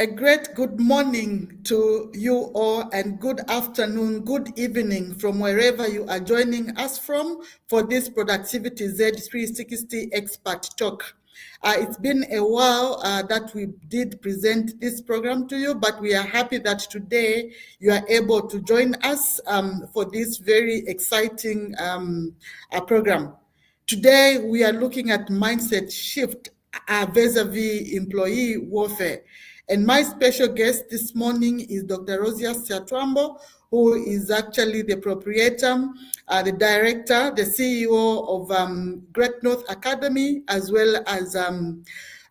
A great good morning to you all, and good afternoon, good evening from wherever you are joining us from for this Productivity Z360 Expert Talk. It's been a while that we did present this program to you, but we are happy that today you are able to join us for this very exciting program. Today, we are looking at mindset shift vis-a-vis employee warfare. And my special guest this morning is Dr. Rozious Siatwambo, who is actually the proprietor, the director, the CEO of Great North Academy, as well as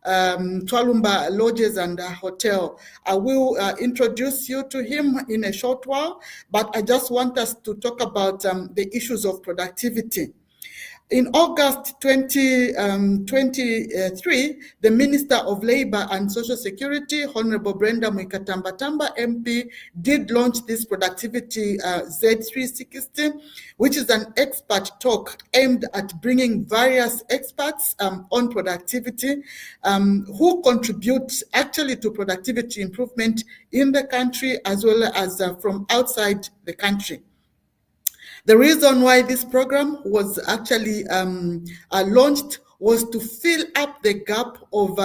Twalumba Lodges and Hotel. I will introduce you to him in a short while, but I just want us to talk about the issues of productivity. In August 2023, the Minister of Labour and Social Security, Honorable Brenda Mwikatambatamba MP, did launch this Productivity Z360, which is an expert talk aimed at bringing various experts on productivity who contribute actually to productivity improvement in the country as well as from outside the country. The reason why this program was actually launched was to fill up the gap of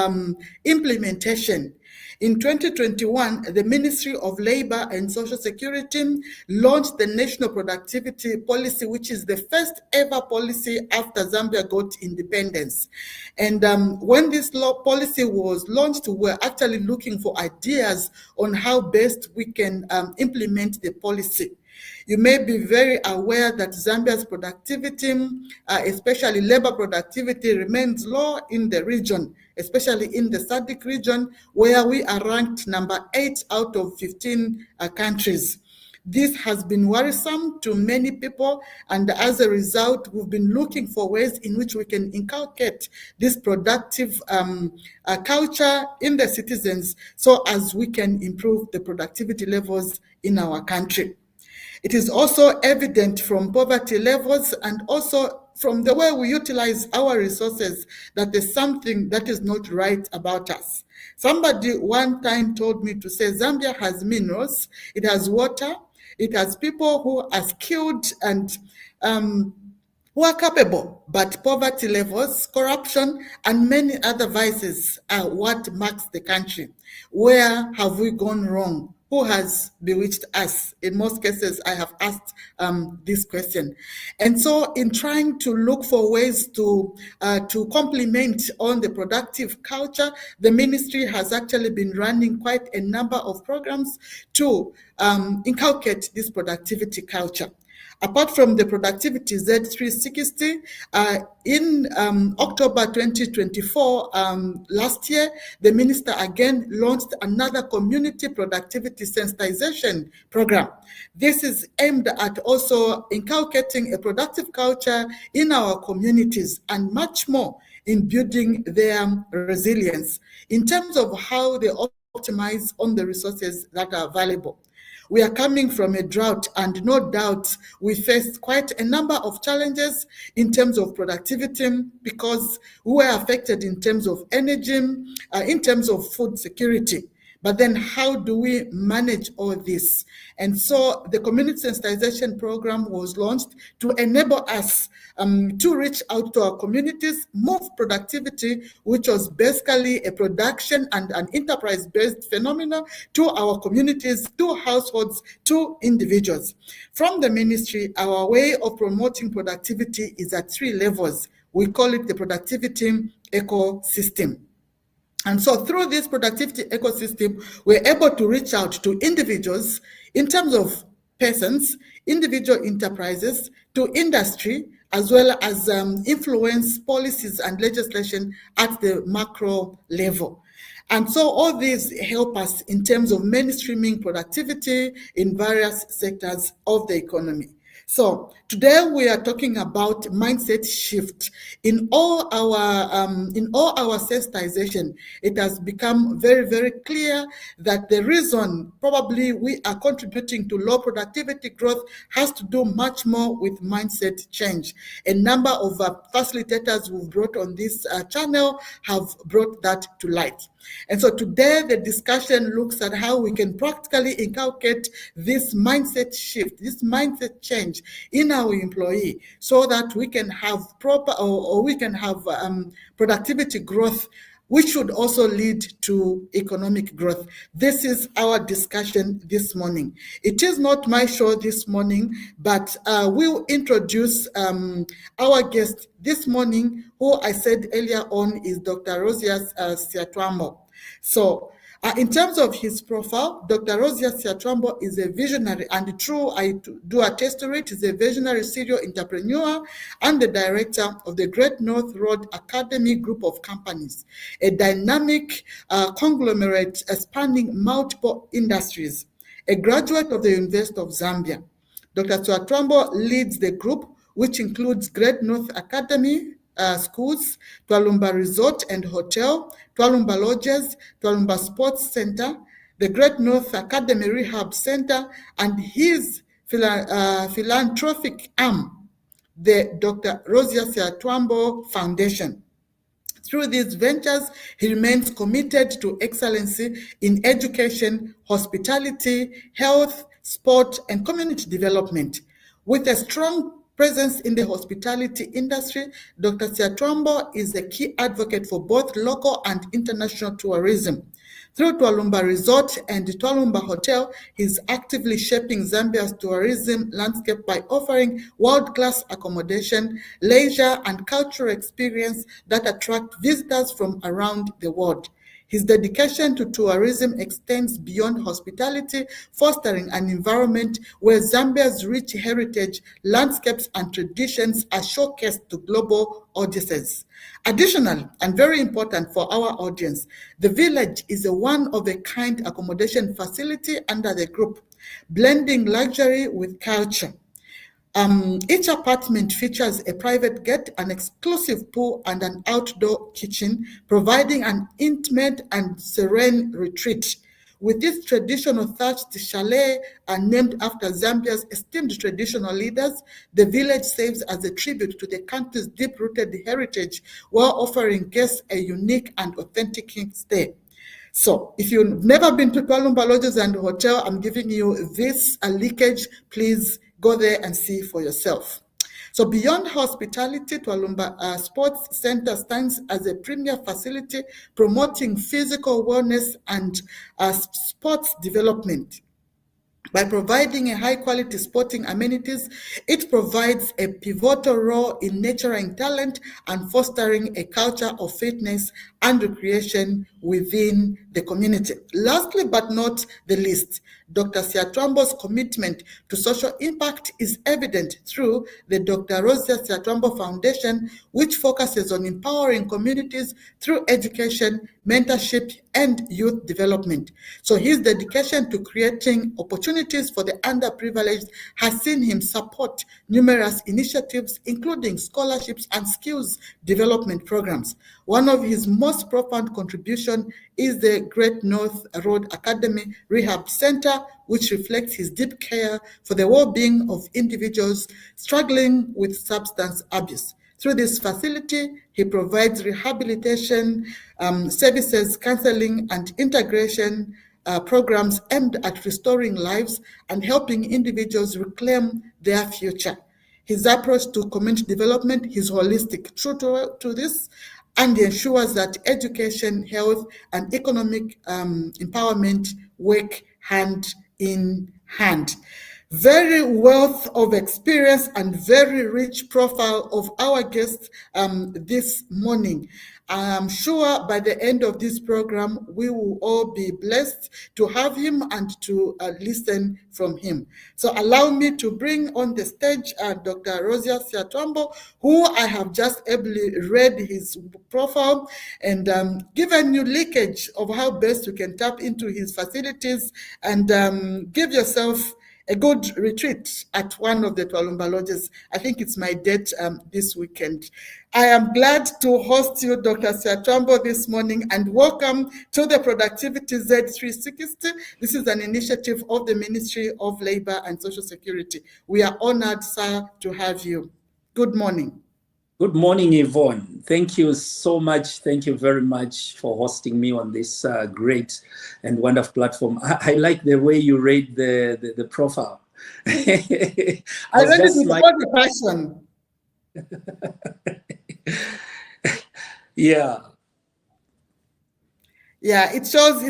implementation. In 2021, the Ministry of Labour and Social Security launched the National Productivity Policy, which is the first ever policy after Zambia got independence. And when this policy was launched, we were actually looking for ideas on how best we can implement the policy. You may be very aware that Zambia's productivity, especially labor productivity, remains low in the region, especially in the SADC region, where we are ranked number 8 out of 15 countries. This has been worrisome to many people, and as a result, we've been looking for ways in which we can inculcate this productive culture in the citizens so as we can improve the productivity levels in our country. It is also evident from poverty levels and also from the way we utilize our resources that there's something that is not right about us. Somebody one time told me to say Zambia has minerals, it has water, it has people who are skilled and who are capable, but poverty levels, corruption, and many other vices are what marks the country. Where have we gone wrong? Who has bewitched us? In most cases, I have asked this question. And so in trying to look for ways to complement on the productive culture, the ministry has actually been running quite a number of programs to inculcate this productivity culture. Apart from the Productivity Z360, in October 2024, last year, the minister again launched another community productivity sensitization program. This is aimed at also inculcating a productive culture in our communities and much more in building their resilience in terms of how they optimize on the resources that are available. We are coming from a drought, and no doubt we faced quite a number of challenges in terms of productivity because we were affected in terms of energy, in terms of food security. But then how do we manage all this? And so the community sensitization program was launched to enable us to reach out to our communities, move productivity, which was basically a production and an enterprise-based phenomenon, to our communities, to households, to individuals. From the ministry, our way of promoting productivity is at 3 levels. We call it the productivity ecosystem. And so through this productivity ecosystem, we're able to reach out to individuals in terms of persons, individual enterprises, to industry, as well as influence policies and legislation at the macro level. And so all these help us in terms of mainstreaming productivity in various sectors of the economy. So today we are talking about mindset shift. In all our sensitization, it has become very, very clear that the reason probably we are contributing to low productivity growth has to do much more with mindset change. A number of facilitators who've brought on this channel have brought that to light. And so today the discussion looks at how we can practically inculcate this mindset shift, this mindset change in our employee, so that we can have proper or we can have productivity growth, which should also lead to economic growth. This is our discussion this morning. It is not my show this morning, but we'll introduce our guest this morning, who I said earlier on is Dr. Rozious Siatwambo. So in terms of his profile, Dr. Rozious Siatwambo is a visionary, and true, I do attest to it, is a visionary serial entrepreneur and the director of the Great North Road Academy group of companies, a dynamic conglomerate spanning multiple industries, a graduate of the University of Zambia. Dr. Siatwambo leads the group, which includes Great North Academy schools, Twalumba Resort and Hotel, Twalumba Lodges, Twalumba Sports Center, the Great North Academy Rehab Center, and his philanthropic arm, the Dr. Rozious Siatwambo Foundation. Through these ventures, he remains committed to excellency in education, hospitality, health, sport, and community development. With a strong presence in the hospitality industry, Dr. Siatwambo is a key advocate for both local and international tourism. Through Twalumba Resort and Twalumba Hotel, he's actively shaping Zambia's tourism landscape by offering world-class accommodation, leisure, and cultural experience that attract visitors from around the world. His dedication to tourism extends beyond hospitality, fostering an environment where Zambia's rich heritage, landscapes, and traditions are showcased to global audiences. Additionally, and very important for our audience, the village is a one-of-a-kind accommodation facility under the group, blending luxury with culture. Each apartment features a private jet, an exclusive pool, and an outdoor kitchen, providing an intimate and serene retreat. With this traditional thatched chalet named after Zambia's esteemed traditional leaders, the village serves as a tribute to the country's deep-rooted heritage while offering guests a unique and authentic stay. So if you've never been to Twalumba Lodges and Hotel, I'm giving you this leakage. Please go there and see for yourself. So beyond hospitality, Twalumba Sports Center stands as a premier facility promoting physical wellness and sports development. By providing a high-quality sporting amenities, it provides a pivotal role in nurturing talent and fostering a culture of fitness and recreation within the community. Lastly, but not the least, Dr. Siatwambo's commitment to social impact is evident through the Dr. Rozious Siatwambo Foundation, which focuses on empowering communities through education, mentorship, and youth development. So his dedication to creating opportunities for the underprivileged has seen him support numerous initiatives, including scholarships and skills development programs. One of his most profound contributions is the Great North Road Academy Rehab Center, which reflects his deep care for the well-being of individuals struggling with substance abuse. Through this facility, he provides rehabilitation services, counseling, and integration programs aimed at restoring lives and helping individuals reclaim their future. His approach to community development is holistic, true to this, and ensures that education, health, and economic empowerment work hand in hand. Very wealth of experience and very rich profile of our guest this morning. I'm sure by the end of this program, we will all be blessed to have him and to listen from him. So allow me to bring on the stage Dr. Rozious Siatwambo, who I have just ably read his profile and given you leakage of how best you can tap into his facilities and give yourself a good retreat at one of the Twalumba lodges. I think it's my date this weekend. I am glad to host you, Dr. Siatwambo, this morning, and welcome to the Productivity Z360. This is an initiative of the Ministry of Labor and Social Security. We are honored, sir, to have you. Good morning. Good morning, Yvonne. Thank you so much. Thank you very much for hosting me on this great and wonderful platform. I like the way you read the profile. I read it with all the passion. Yeah. Yeah, it shows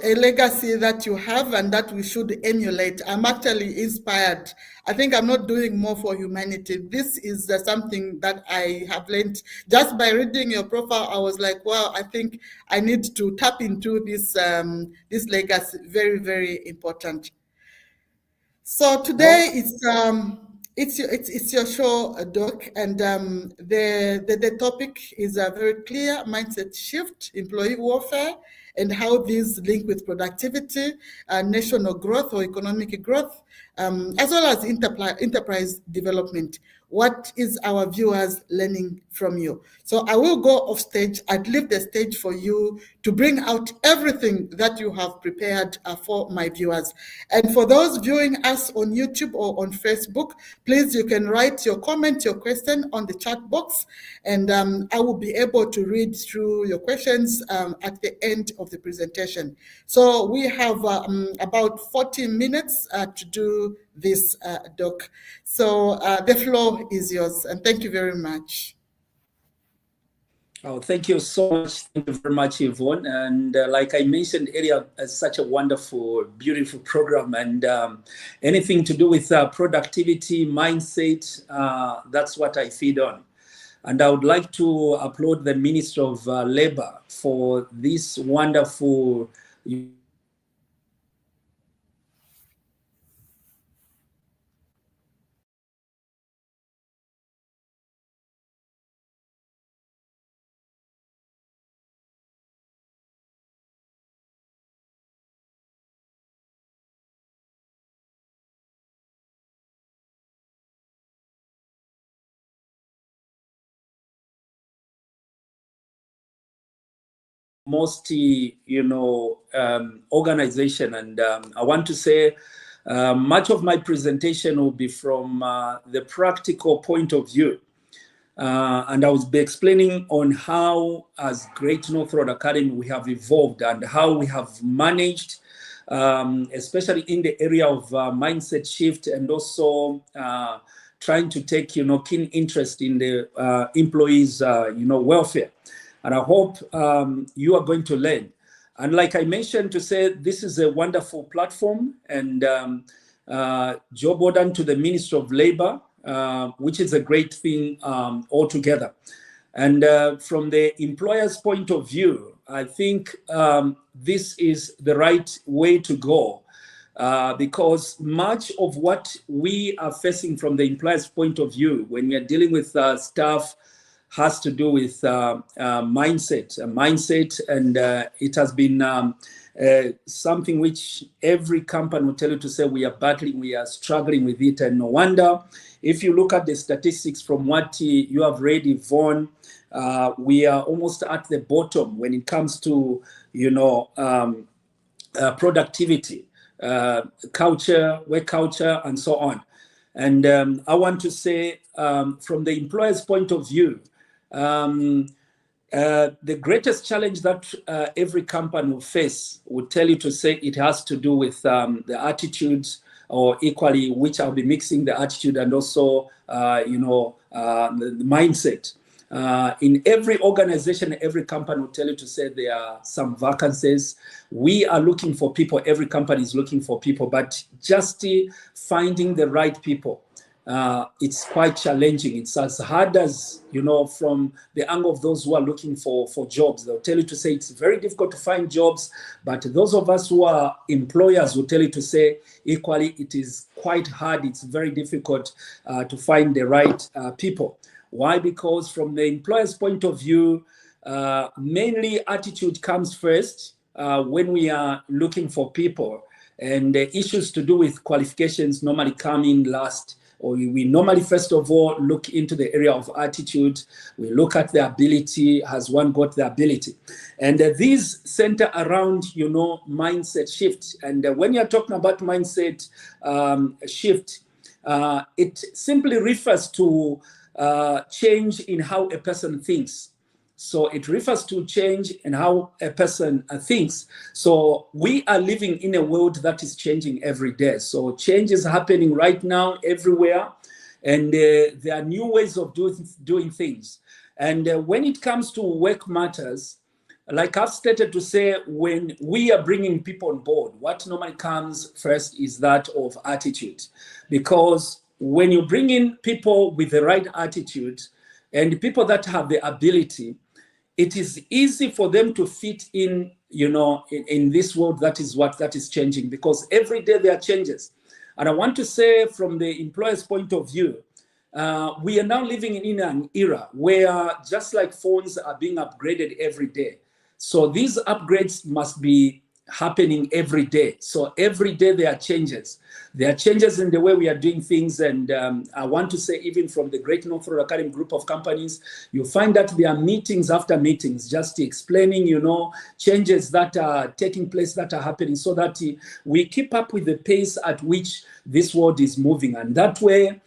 a legacy that you have and that we should emulate. I'm actually inspired. I think I'm not doing more for humanity. This is something that I have learned just by reading your profile. I was like, wow, I think I need to tap into this this legacy. Very, very important. So today it's your show, Doc, and the topic is a very clear: mindset shift, employee warfare, and how these link with productivity, national growth or economic growth, as well as enterprise development. What is our viewers learning from you? So I will go off stage. I'd leave the stage for you to bring out everything that you have prepared for my viewers. And for those viewing us on YouTube or on Facebook, please, you can write your comment, your question on the chat box, and I will be able to read through your questions at the end of the presentation. So we have about 40 minutes to do this, Doc. So the floor is yours, and thank you very much. Oh, thank you so much. Thank you very much, Yvonne. And like I mentioned earlier, it's such a wonderful, beautiful program. And anything to do with productivity, mindset, that's what I feed on. And I would like to applaud the Minister of Labor for this wonderful most, organization. And I want to say much of my presentation will be from the practical point of view. And I will be explaining on how, as Great North Road Academy, we have evolved and how we have managed, especially in the area of mindset shift, and also trying to take, keen interest in the employees, welfare. And I hope you are going to learn. And like I mentioned, to say this is a wonderful platform, and job well done to the Ministry of Labor, which is a great thing altogether. And from the employer's point of view, I think this is the right way to go, because much of what we are facing from the employer's point of view when we are dealing with staff has to do with mindset, and it has been something which every company will tell you to say we are battling, we are struggling with it, and no wonder. If you look at the statistics from what you have read, Yvonne, we are almost at the bottom when it comes to, productivity, culture, work culture, and so on. And I want to say, from the employer's point of view, the greatest challenge that every company will face would tell you to say it has to do with the attitudes, or equally, which I'll be mixing the attitude and also, the mindset. In every organization, every company will tell you to say there are some vacancies. We are looking for people. Every company is looking for people, but just finding the right people, it's quite challenging. It's as hard as, from the angle of those who are looking for jobs. They'll tell you to say it's very difficult to find jobs, but those of us who are employers will tell you to say equally it is quite hard. It's very difficult to find the right people. Why? Because from the employer's point of view, mainly attitude comes first when we are looking for people. And the issues to do with qualifications normally come in last, or we normally first of all look into the area of attitude. We look at the ability. Has one got the ability? And these center around, mindset shift. And when you're talking about mindset shift, it simply refers to change in how a person thinks. So it refers to change in how a person thinks. So we are living in a world that is changing every day. So change is happening right now everywhere. And there are new ways of doing things. And when it comes to work matters, like I've stated to say, when we are bringing people on board, what normally comes first is that of attitude. Because when you bring in people with the right attitude and people that have the ability, it is easy for them to fit in, in this world that is changing, because every day there are changes. And I want to say, from the employer's point of view, we are now living in an era where, just like phones are being upgraded every day, so these upgrades must be happening every day. So every day there are changes. There are changes in the way we are doing things. And I want to say, even from the Great North Road Academy group of companies, you find that there are meetings after meetings, just explaining, changes that are taking place, that are happening, so that we keep up with the pace at which this world is moving. And that way,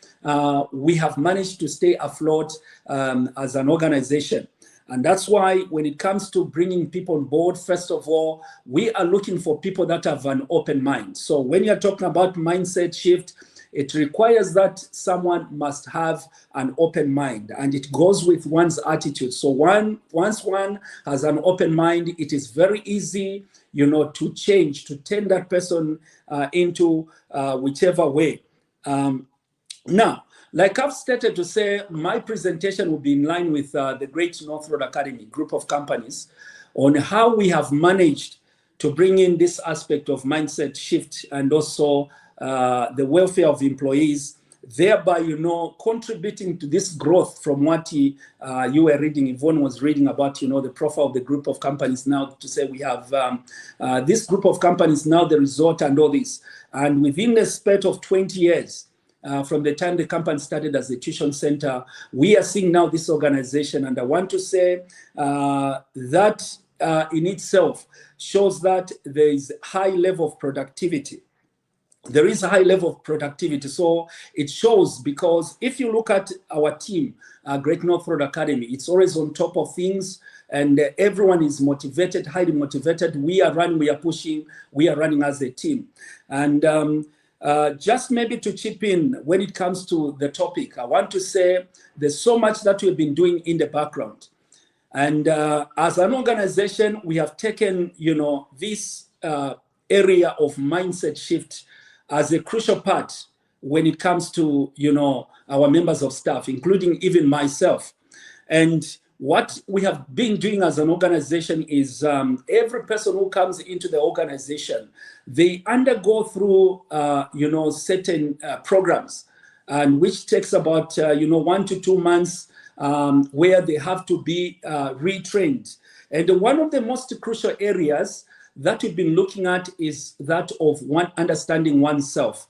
we have managed to stay afloat as an organization. And that's why when it comes to bringing people on board, first of all, we are looking for people that have an open mind. So when you're talking about mindset shift, it requires that someone must have an open mind, and it goes with one's attitude. So once one has an open mind, it is very easy, to change, to turn that person into whichever way. Now, like I've stated to say, my presentation will be in line with the Great North Road Academy group of companies on how we have managed to bring in this aspect of mindset shift, and also the welfare of employees, thereby, contributing to this growth from what you were reading, Yvonne was reading about, the profile of the group of companies now, to say we have this group of companies now, the resort and all this. And within the span of 20 years, from the time the company started as a tuition center, we are seeing now this organization. And I want to say that in itself shows that there is a high level of productivity. There is a high level of productivity. So it shows, because if you look at our team, Great North Road Academy, it's always on top of things, and everyone is motivated, highly motivated. We are running, we are pushing, we are running as a team. And just maybe to chip in when it comes to the topic, I want to say there's so much that we've been doing in the background. And as an organization, we have taken, this area of mindset shift as a crucial part when it comes to, our members of staff, including even myself. And what we have been doing as an organization is every person who comes into the organization, they undergo through, certain programs, and which takes about, 1 to 2 months, where they have to be retrained. And one of the most crucial areas that we've been looking at is that of understanding oneself.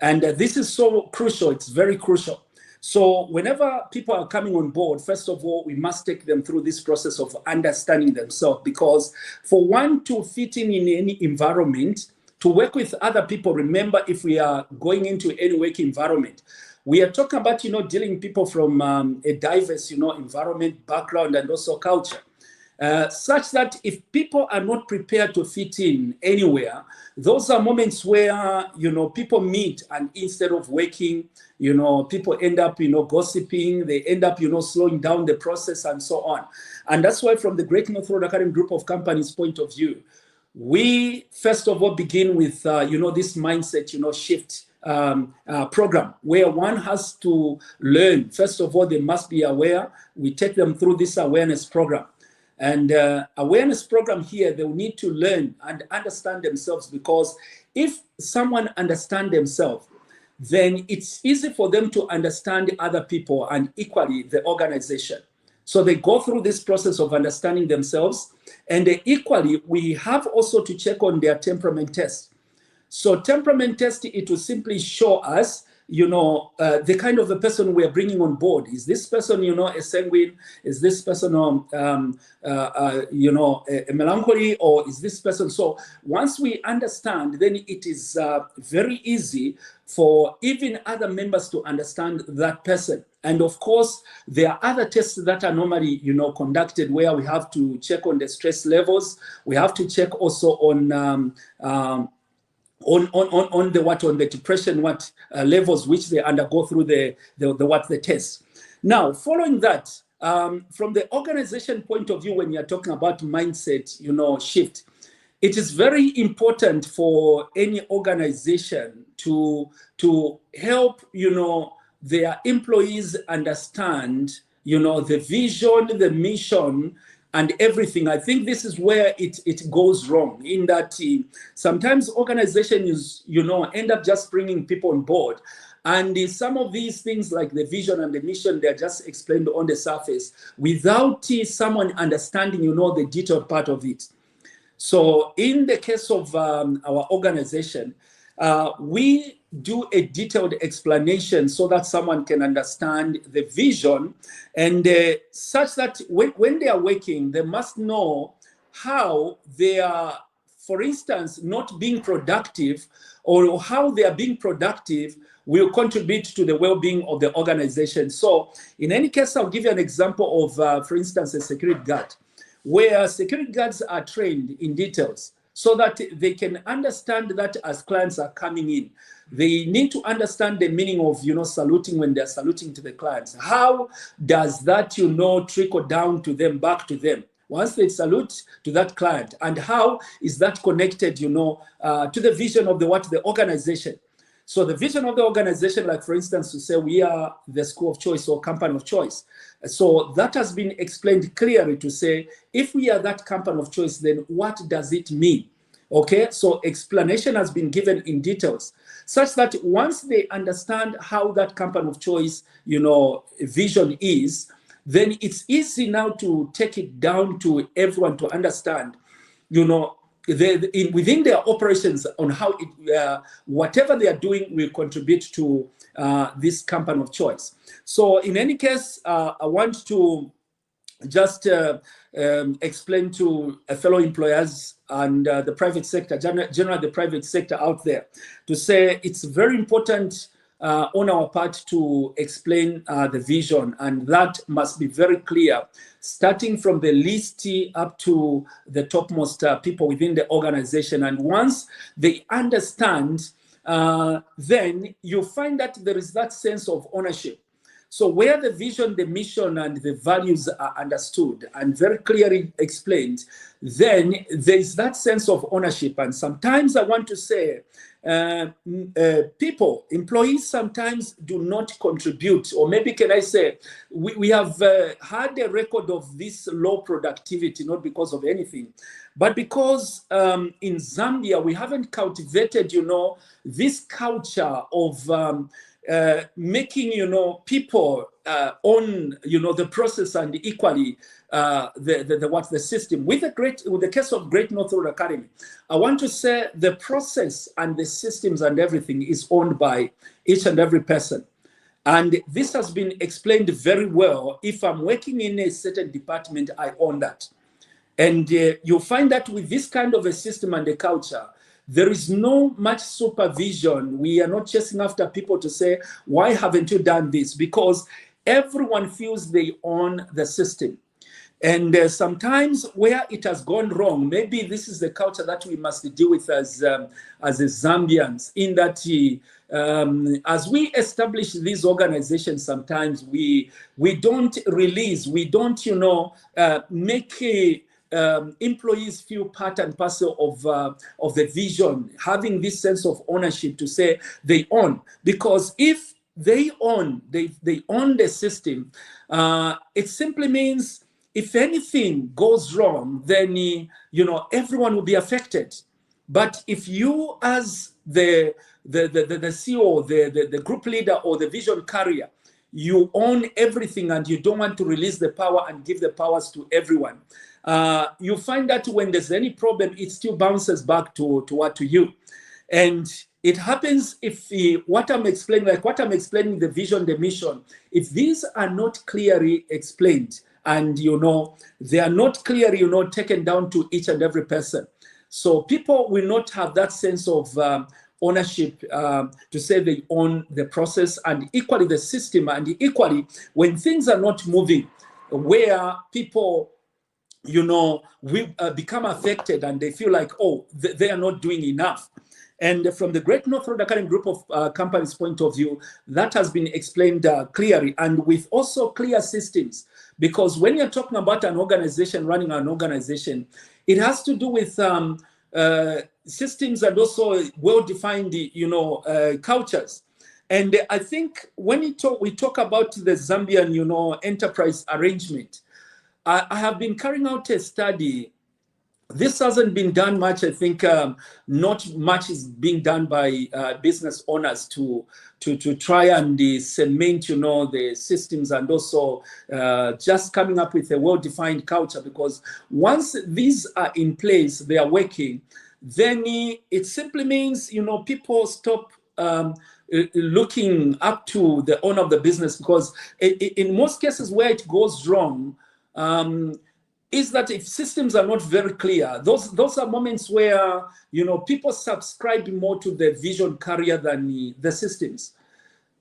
And this is so crucial, it's very crucial. So whenever people are coming on board, first of all, we must take them through this process of understanding themselves, because for one to fit in any environment, to work with other people, remember, if we are going into any work environment, we are talking about, dealing with people from a diverse, environment, background, and also culture. Such that if people are not prepared to fit in anywhere, those are moments where, people meet, and instead of working, people end up, gossiping, they end up, slowing down the process and so on. And that's why, from the Great North Road Academy group of companies point of view, we first of all begin with, this mindset, shift program, where one has to learn. First of all, they must be aware. We take them through this awareness program. And awareness program here, they will need to learn and understand themselves, because if someone understands themselves, then it's easy for them to understand other people and equally the organization. So they go through this process of understanding themselves, and equally we have also to check on their temperament test. So temperament test, it will simply show us, the kind of a person we're bringing on board. Is this person, a sanguine? Is this person, a melancholy? Or is this person? So once we understand, then it is very easy for even other members to understand that person. And of course, there are other tests that are normally, conducted where we have to check on the stress levels. We have to check also on the depression levels which they undergo through the test. Now, following that, from the organization point of view, when you're talking about mindset, shift, it is very important for any organization to help their employees understand the vision, the mission, and everything. I think this is where it goes wrong, in that sometimes organizations, end up just bringing people on board. And some of these things like the vision and the mission, they're just explained on the surface without someone understanding, the detailed part of it. So in the case of our organization, we do a detailed explanation so that someone can understand the vision, and such that when they are working, they must know how they are, for instance, not being productive, or how they are being productive will contribute to the well-being of the organization. So in any case, I'll give you an example of, for instance, a security guard, where security guards are trained in details so that they can understand that as clients are coming in, they need to understand the meaning of, saluting when they're saluting to the clients. How does that, trickle down to them, back to them, once they salute to that client? And how is that connected, to the vision of the organization? So the vision of the organization, like for instance, to say we are the school of choice or company of choice. So that has been explained clearly to say, if we are that company of choice, then what does it mean? Okay, so explanation has been given in details, such that once they understand how that company of choice, vision is, then it's easy now to take it down to everyone to understand, within their operations on how whatever they are doing will contribute to this company of choice. So in any case, I want to just explain to fellow employers and the private sector, generally the private sector out there, to say it's very important on our part to explain the vision, and that must be very clear, starting from the least up to the topmost people within the organization. And once they understand, then you find that there is that sense of ownership. So where the vision, the mission, and the values are understood and very clearly explained, then there is that sense of ownership. And sometimes I want to say, employees sometimes do not contribute, or maybe can I say, we have had a record of this low productivity, not because of anything, but because in Zambia, we haven't cultivated, this culture of making, people own, the process and equally the system. With the case of Great North Road Academy, I want to say the process and the systems and everything is owned by each and every person. And this has been explained very well. If I'm working in a certain department, I own that. And you'll find that with this kind of a system and a culture, there is no much supervision. We are not chasing after people to say, why haven't you done this? Because everyone feels they own the system. And sometimes where it has gone wrong, maybe this is the culture that we must deal with as Zambians, in that as we establish these organizations, sometimes we don't release, we don't, make employees feel part and parcel of the vision, having this sense of ownership to say they own. Because if they own the system, it simply means if anything goes wrong, then everyone will be affected. But if you, as the CEO, the group leader, or the vision carrier, you own everything and you don't want to release the power and give the powers to everyone, you find that when there's any problem, it still bounces back to you. And it happens if what I'm explaining, the vision, the mission, if these are not clearly explained and, they are not clearly, taken down to each and every person. So people will not have that sense of ownership to say they own the process, and equally the system, and equally when things are not moving, where people we become affected and they feel like, oh, they are not doing enough. And from the Great North Road Academy Group of companies point of view, that has been explained clearly, and with also clear systems. Because when you're talking about an organization, running an organization, it has to do with systems and also well-defined, cultures. And I think when we talk about the Zambian, enterprise arrangement, I have been carrying out a study. This hasn't been done much. I think not much is being done by business owners to try and cement, the systems, and also just coming up with a well-defined culture. Because once these are in place, they are working, then it simply means, people stop looking up to the owner of the business. Because in most cases where it goes wrong, is that if systems are not very clear, those are moments where people subscribe more to the vision carrier than the systems.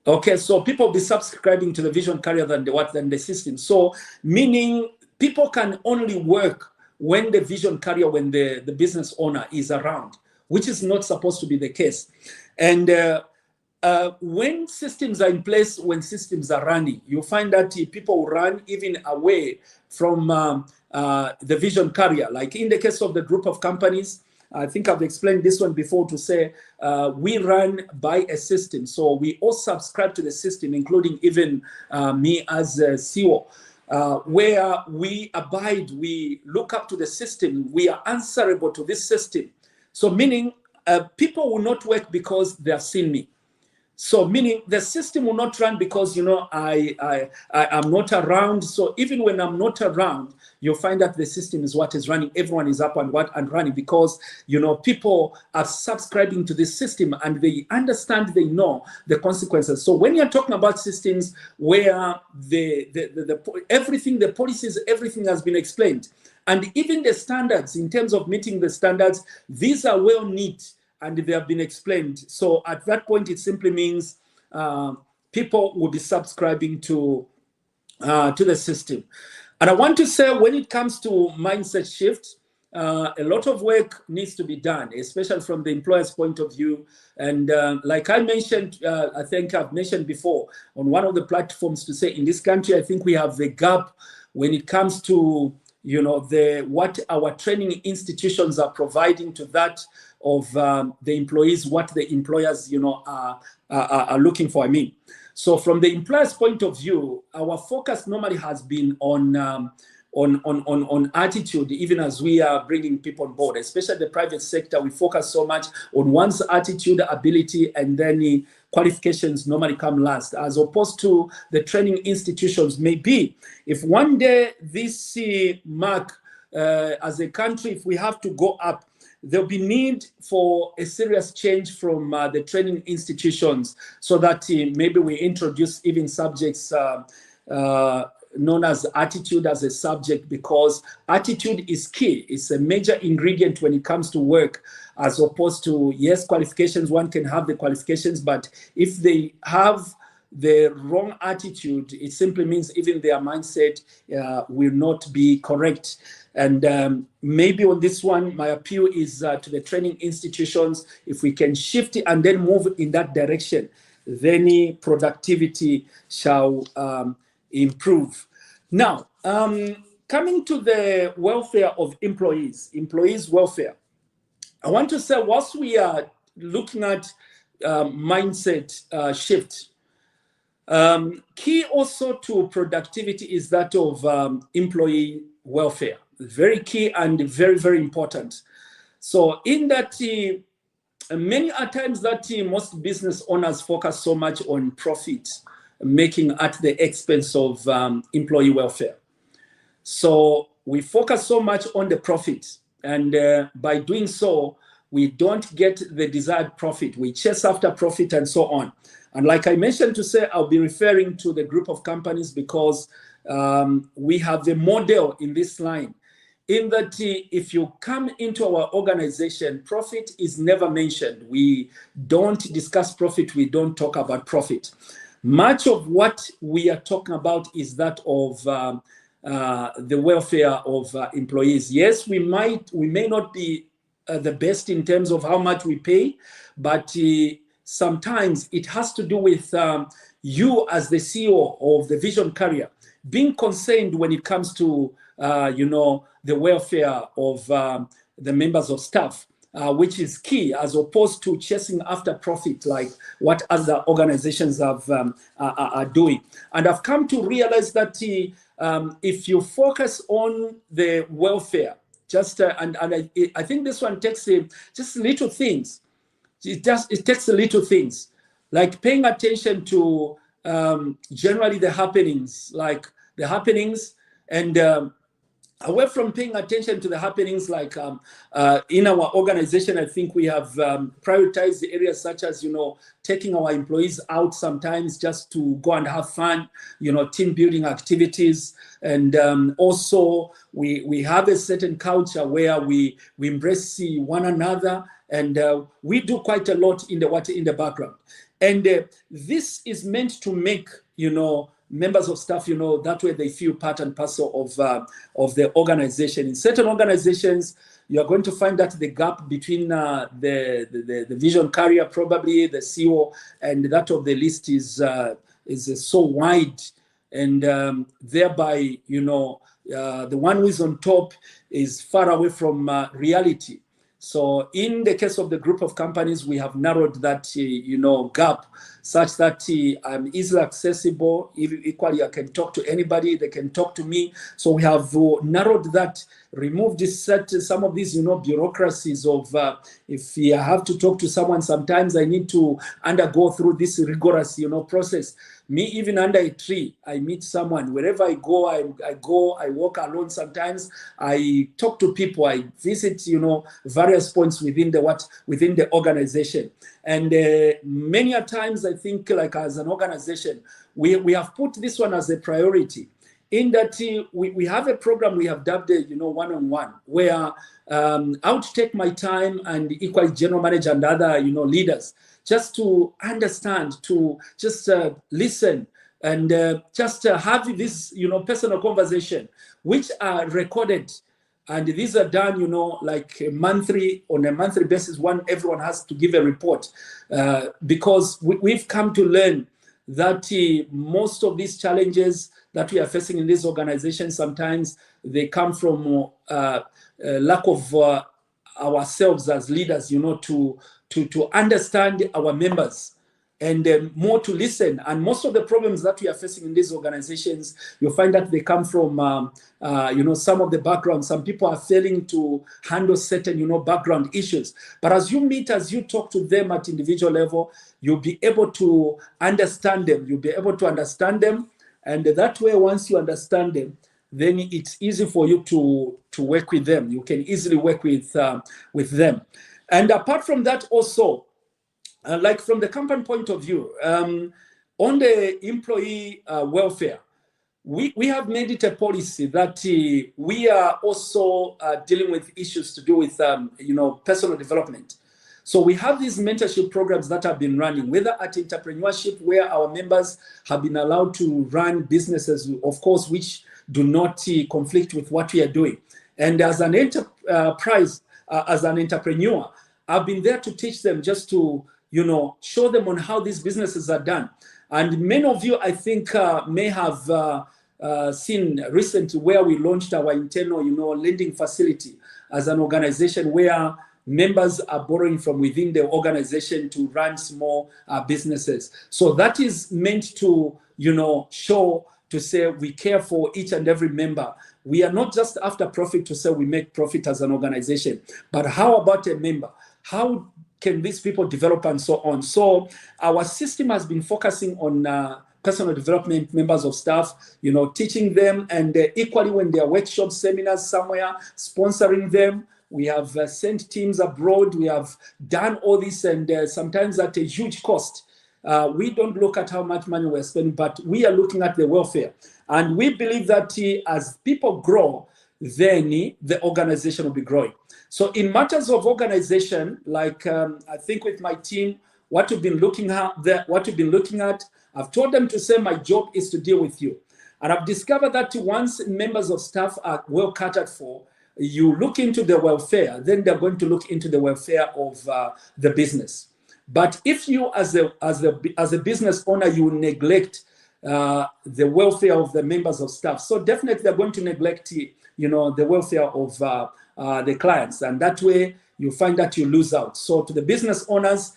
Okay, so people be subscribing to the vision carrier than the system. So meaning people can only work when the vision carrier, when the business owner is around, which is not supposed to be the case. And when systems are in place, when systems are running, you find that people run even away from the vision carrier. Like in the case of the group of companies, I think I've explained this one before to say we run by a system. So we all subscribe to the system, including even me as a CEO, where we abide, we look up to the system, we are answerable to this system. So meaning people will not work because they are seeing me. So meaning the system will not run because, I am not around. So even when I'm not around, you'll find that the system is what is running. Everyone is up and running because, people are subscribing to this system and they understand, they know the consequences. So when you're talking about systems where everything, the policies, everything has been explained, and even the standards, in terms of meeting the standards, these are well knit and they have been explained. So at that point, it simply means people will be subscribing to the system. And I want to say, when it comes to mindset shift, a lot of work needs to be done, especially from the employer's point of view. And like I mentioned, I think I've mentioned before on one of the platforms, to say in this country, I think we have the gap when it comes to what our training institutions are providing to that of the employees, what the employers are looking for. So from the employer's point of view, our focus normally has been on attitude, even as we are bringing people on board, especially the private sector. We focus so much on one's attitude, ability, and then qualifications normally come last, as opposed to the training institutions. Maybe if one day this mark as a country, if we have to go up, there'll be need for a serious change from the training institutions, so that maybe we introduce even subjects known as attitude as a subject, because attitude is key. It's a major ingredient when it comes to work, as opposed to, yes, qualifications, one can have the qualifications, but if they have the wrong attitude, it simply means even their mindset will not be correct. And maybe on this one, my appeal is to the training institutions. If we can shift it and then move in that direction, then productivity shall improve. Now, coming to the welfare of employees' welfare, I want to say, whilst we are looking at mindset shift, key also to productivity is that of employee welfare. Very key and very, very important. So in that, many a times that most business owners focus so much on profit making at the expense of employee welfare. So we focus so much on the profit, and by doing so, we don't get the desired profit. We chase after profit and so on. And like I mentioned to say, I'll be referring to the group of companies because we have a model in this line, in that if you come into our organization, profit is never mentioned. We don't discuss profit. We don't talk about profit. Much of what we are talking about is that of the welfare of employees. Yes, we may not be the best in terms of how much we pay, but sometimes it has to do with you as the CEO of the vision carrier being concerned when it comes to the welfare of the members of staff, which is key, as opposed to chasing after profit like what other organizations are doing. And I've come to realize that if you focus on the welfare, I think this one takes just little things. It takes little things, like paying attention to generally the happenings, and away from paying attention to the happenings, like in our organization, I think we have prioritized the areas such as, taking our employees out sometimes just to go and have fun, team building activities. And also we have a certain culture where we embrace one another, and we do quite a lot in the background. And this is meant to make, members of staff, that way they feel part and parcel of the organization. In certain organizations, you are going to find that the gap between the vision carrier, probably the CEO, and that of the list is so wide, and thereby, the one who is on top is far away from reality. So in the case of the group of companies, we have narrowed that, gap such that I'm easily accessible. Equally, I can talk to anybody. They can talk to me. So we have narrowed that, removed some of these, bureaucracies of if I have to talk to someone, sometimes I need to undergo through this rigorous, process. Me, even under a tree, I meet someone. Wherever I go, I walk alone. Sometimes I talk to people. I visit, various points within the organization. And many a times, I think, like as an organization, we have put this one as a priority. In that we have a program we have dubbed, one-on-one, where I would take my time, and equally general manager and other, leaders, just to understand, to just listen, and just have this, personal conversation, which are recorded. And these are done, like on a monthly basis. Everyone has to give a report, because we've come to learn that most of these challenges that we are facing in this organization, sometimes they come from lack of ourselves as leaders, to understand our members, and more to listen. And most of the problems that we are facing in these organizations, you'll find that they come from, some of the background. Some people are failing to handle certain, background issues. But as you talk to them at individual level, you'll be able to understand them. And that way, once you understand them, then it's easy for you to work with them. You can easily work with them. And apart from that, also, like from the company point of view, on the employee welfare, we have made it a policy that we are also dealing with issues to do with personal development. So we have these mentorship programs that have been running, whether at entrepreneurship, where our members have been allowed to run businesses, of course, which do not conflict with what we are doing. And as an enterprise, as an entrepreneur, I've been there to teach them, just to show them on how these businesses are done. And many of you, I think, may have seen recently where we launched our internal, lending facility as an organization, where members are borrowing from within the organization to run small businesses. So that is meant to, show, to say we care for each and every member. We are not just after profit to say we make profit as an organization, but how about a member? How can these people develop and so on? So our system has been focusing on personal development, members of staff, teaching them, and equally when there are workshops, seminars somewhere, sponsoring them, We have sent teams abroad. We have done all this, and sometimes at a huge cost. We don't look at how much money we're spending, but we are looking at the welfare. And we believe that as people grow, then the organization will be growing. So in matters of organization, like I think with my team, what we've been looking at, I've told them to say, my job is to deal with you. And I've discovered that once members of staff are well catered for, you look into the welfare, then they're going to look into the welfare of the business. But if you, as a business owner, you neglect the welfare of the members of staff, so definitely they're going to neglect, the welfare of the clients, and that way you find that you lose out. So to the business owners,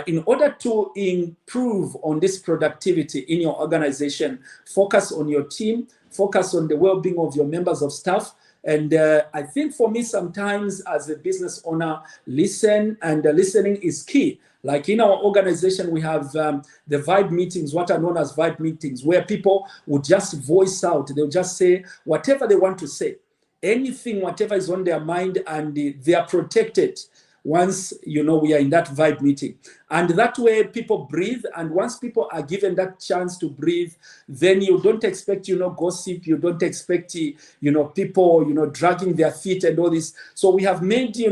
in order to improve on this productivity in your organization, focus on your team, focus on the well-being of your members of staff. And I think for me, sometimes as a business owner, listen, and listening is key. Like in our organization, we have the vibe meetings, what are known as vibe meetings, where people would just voice out. They'll just say whatever they want to say, anything, whatever is on their mind, and they are protected once, we are in that vibe meeting. And that way people breathe. And once people are given that chance to breathe, then you don't expect, gossip. You don't expect, people, dragging their feet and all this. So we have made, the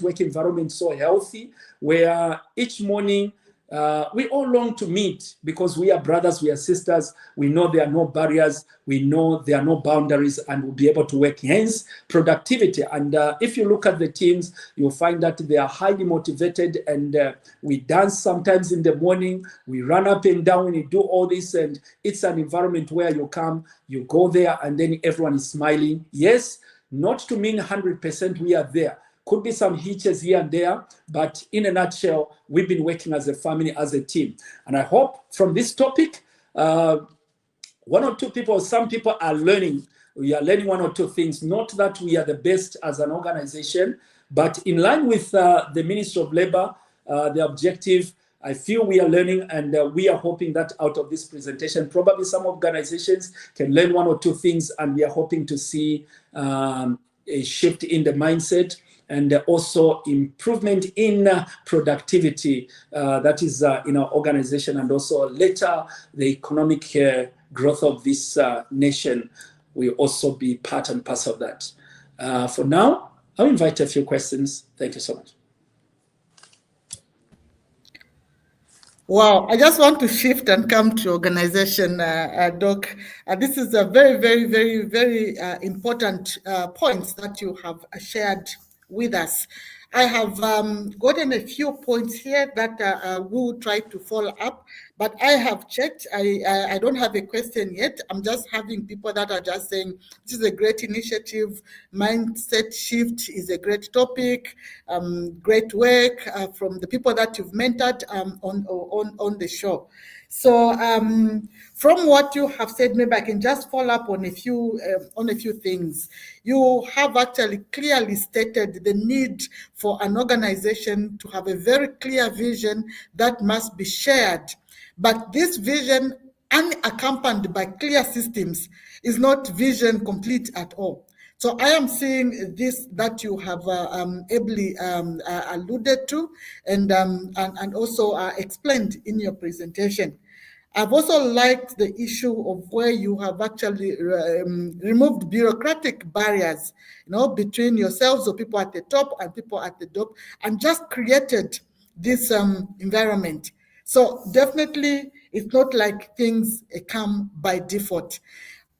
work environment so healthy, where each morning, we all long to meet, because we are brothers, we are sisters. We know there are no barriers. We know there are no boundaries, and we'll be able to work. Hence, productivity. And if you look at the teams, you'll find that they are highly motivated, and we dance sometimes in the morning. We run up and down, we do all this, and it's an environment where you come, you go there, and then everyone is smiling. Yes, not to mean 100% we are there. Could be some hitches here and there, but in a nutshell, we've been working as a family, as a team. And I hope from this topic, one or two people, some people are learning. We are learning one or two things. Not that we are the best as an organization, but in line with the Ministry of Labor, the objective, I feel we are learning, and we are hoping that out of this presentation, probably some organizations can learn one or two things, and we are hoping to see a shift in the mindset, and also improvement in productivity that is in our organization, and also later the economic growth of this nation will also be part and parcel of that. For now, I'll invite a few questions. Thank you so much. Wow, I just want to shift and come to organization, Doc. This is a very, very, very, very important points that you have shared with us. I have gotten a few points here that we will try to follow up, but I have checked. I don't have a question yet. I'm just having people that are just saying, this is a great initiative. Mindset shift is a great topic. Great work from the people that you've mentored on the show. So from what you have said, maybe I can just follow up on a few things. You have actually clearly stated the need for an organization to have a very clear vision that must be shared. But this vision, unaccompanied by clear systems, is not vision complete at all. So I am seeing this that you have ably alluded to and also explained in your presentation. I've also liked the issue of where you have actually removed bureaucratic barriers, between yourselves or people at the top and people at the top, and just created this environment. So definitely, it's not like things come by default.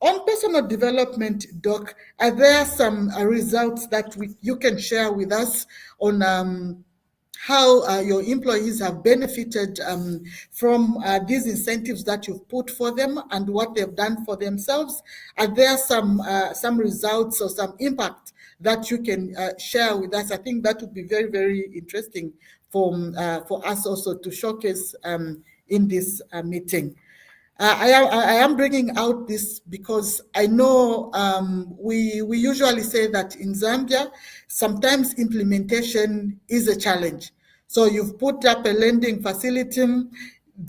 On personal development, Doc, are there some results that you can share with us on how your employees have benefited from these incentives that you've put for them and what they've done for themselves? Are there some results or some impact that you can share with us? I think that would be very, very interesting for us also to showcase in this meeting. I am bringing out this because I know we usually say that in Zambia, sometimes implementation is a challenge. So you've put up a lending facility,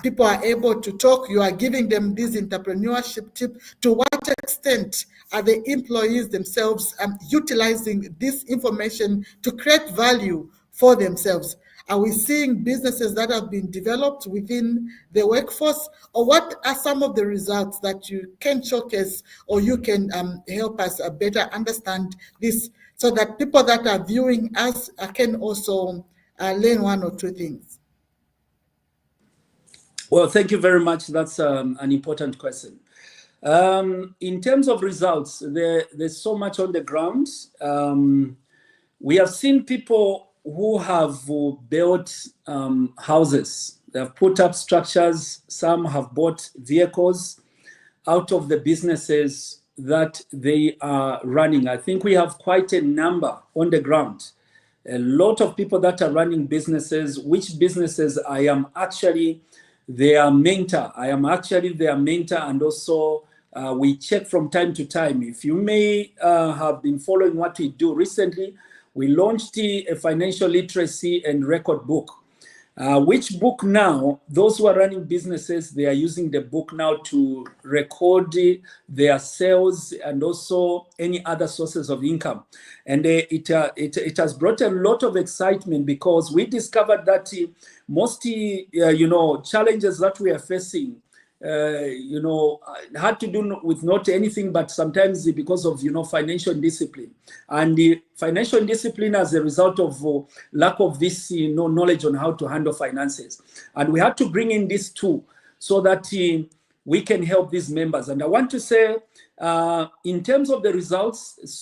people are able to talk. You are giving them this entrepreneurship tip. To what extent are the employees themselves utilizing this information to create value for themselves? Are we seeing businesses that have been developed within the workforce? Or what are some of the results that you can showcase, or you can help us better understand this, so that people that are viewing us can also learn one or two things? Well, thank you very much. That's an important question. In terms of results, there's so much on the ground. We have seen people who have built houses. They have put up structures. Some have bought vehicles out of the businesses that they are running. I think we have quite a number on the ground. A lot of people that are running businesses, which businesses I am actually their mentor. I am actually their mentor, and also we check from time to time. If you may have been following what we do recently, we launched a financial literacy and record book. Which book now, those who are running businesses, they are using the book now to record their sales and also any other sources of income. And it has brought a lot of excitement, because we discovered that most challenges that we are facing had to do with not anything, but sometimes because of financial discipline, and the financial discipline as a result of lack of this knowledge on how to handle finances. And we had to bring in this tool so that we can help these members. And I want to say, in terms of the results,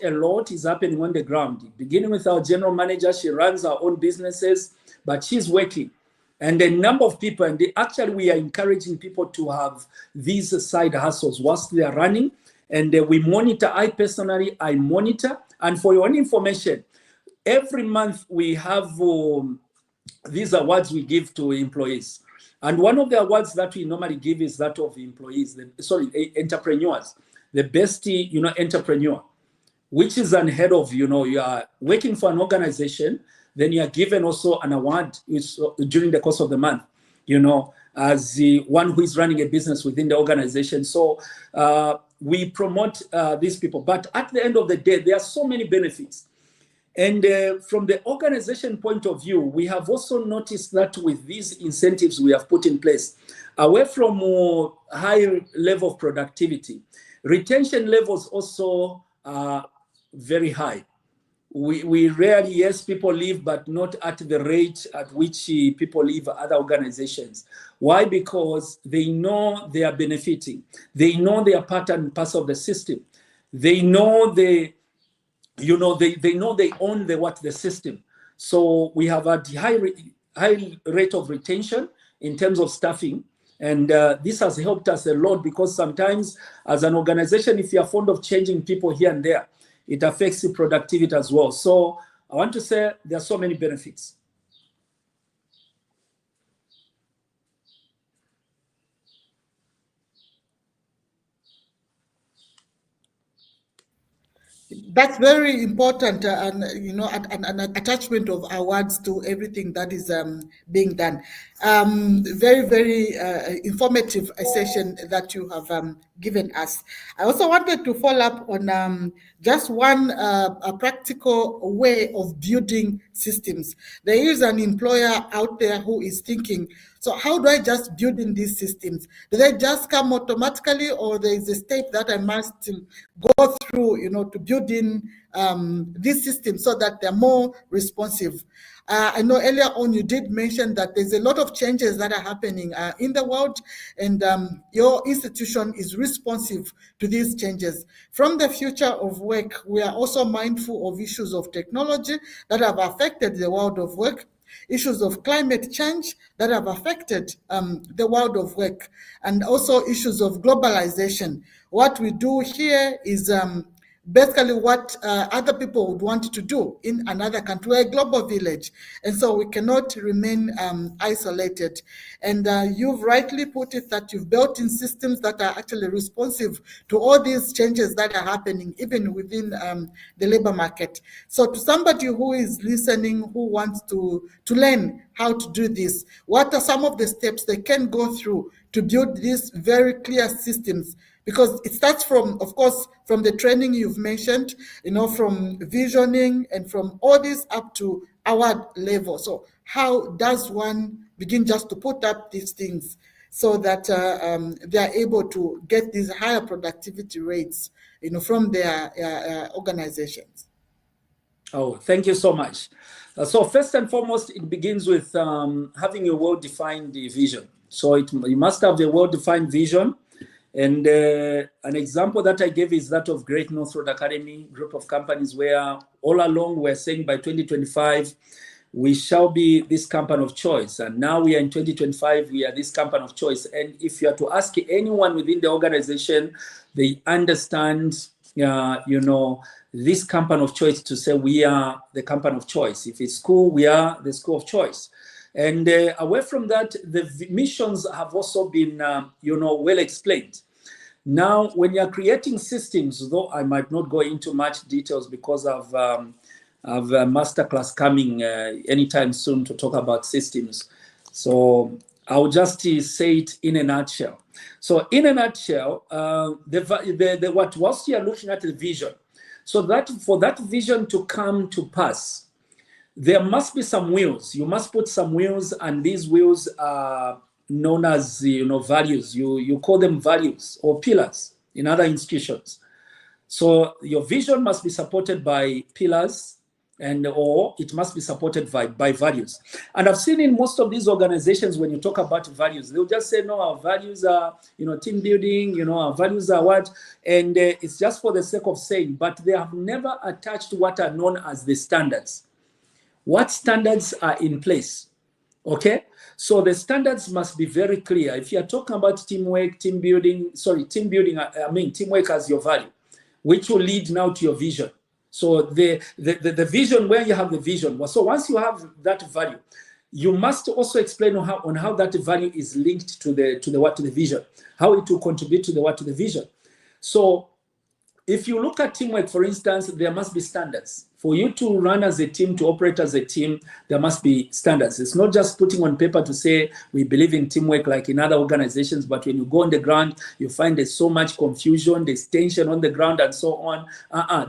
a lot is happening on the ground. Beginning with our general manager, she runs our own businesses, but she's working. And a number of people, and we are encouraging people to have these side hustles whilst they are running. And we monitor. I monitor. And for your own information, every month we have these awards we give to employees. And one of the awards that we normally give is that of entrepreneurs. The best, entrepreneur, which is unheard of. You are working for an organization, then you are given also an award during the course of the month, as the one who is running a business within the organization. So we promote these people. But at the end of the day, there are so many benefits. And from the organization point of view, we have also noticed that with these incentives we have put in place, away from high level of productivity, retention levels also are very high. We rarely, yes, people leave, but not at the rate at which people leave other organizations. Why? Because they know they are benefiting. They know they are part and parcel of the system. They know they know they own the system. So we have a high rate of retention in terms of staffing. And this has helped us a lot, because sometimes as an organization, if you are fond of changing people here and there, it affects the productivity as well. So I want to say there are so many benefits. That's very important, and an attachment of awards to everything that is being done. Very, very informative session that you have given us. I also wanted to follow up on just one practical way of building systems. There is an employer out there who is thinking, so how do I just build in these systems? Do they just come automatically, or there is a step that I must go through, to build in these systems so that they're more responsive? I know earlier on you did mention that there's a lot of changes that are happening in the world, and your institution is responsive to these changes. From the future of work, we are also mindful of issues of technology that have affected the world of work, issues of climate change that have affected the world of work, and also issues of globalization. What we do here is basically what other people would want to do in another country. We're a global village, and so we cannot remain isolated. And you've rightly put it that you've built in systems that are actually responsive to all these changes that are happening, even within the labor market. So to somebody who is listening, who wants to learn how to do this, what are some of the steps they can go through to build these very clear systems? Because it starts from, of course, from the training you've mentioned, from visioning and from all this up to award level. So how does one begin just to put up these things so that they are able to get these higher productivity rates, from their organizations? Oh, thank you so much. So first and foremost, it begins with having a well-defined vision. So you must have a well-defined vision. And an example that I gave is that of Great North Road Academy group of companies, where all along we're saying by 2025, we shall be this company of choice. And now we are in 2025, we are this company of choice. And if you are to ask anyone within the organization, they understand, this company of choice to say we are the company of choice. If it's school, we are the school of choice. And away from that, the missions have also been, well explained. Now, when you're creating systems, though I might not go into much details because of a masterclass coming anytime soon to talk about systems. So I'll just say it in a nutshell. So in a nutshell, whilst you're looking at the vision, so that for that vision to come to pass, there must be some wheels. You must put some wheels, and these wheels are known as values. You call them values or pillars in other institutions. So your vision must be supported by pillars, or it must be supported by values. And I've seen in most of these organizations, when you talk about values, they'll just say, no, our values are team building, our values are what, and it's just for the sake of saying, but they have never attached what are known as the standards. What standards are in place? Okay, so the standards must be very clear. If you're talking about teamwork, teamwork as your value, which will lead now to your vision. So the vision, where you have the vision. So once you have that value, you must also explain on how that value is linked to the vision, how it will contribute to the vision. So if you look at teamwork, for instance, there must be standards. For you to run as a team, to operate as a team, there must be standards. It's not just putting on paper to say we believe in teamwork like in other organizations, but when you go on the ground, you find there's so much confusion, there's tension on the ground and so on.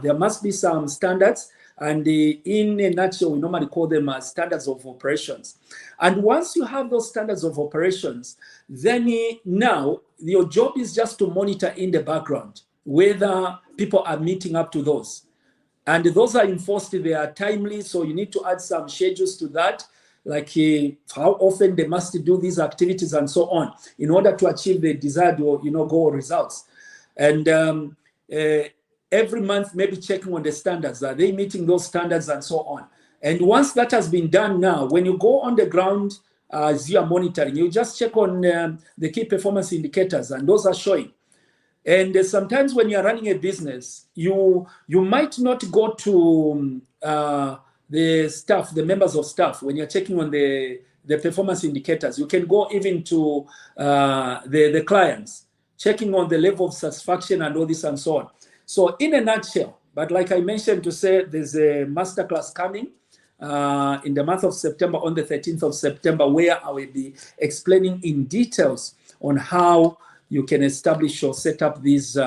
There must be some standards. And in a nutshell, we normally call them standards of operations. And once you have those standards of operations, then now your job is just to monitor in the background whether people are meeting up to those. And those are enforced, they are timely, so you need to add some schedules to that, like how often they must do these activities and so on, in order to achieve the desired goal results. And every month, maybe checking on the standards, are they meeting those standards and so on. And once that has been done now, when you go on the ground, as you are monitoring, you just check on the key performance indicators, and those are showing. And sometimes when you're running a business, you might not go to the staff, the members of staff, when you're checking on the performance indicators. You can go even to the clients, checking on the level of satisfaction and all this and so on. So in a nutshell, but like I mentioned, to say there's a masterclass coming in the month of September, on the 13th of September, where I will be explaining in details on how you can establish or set up these,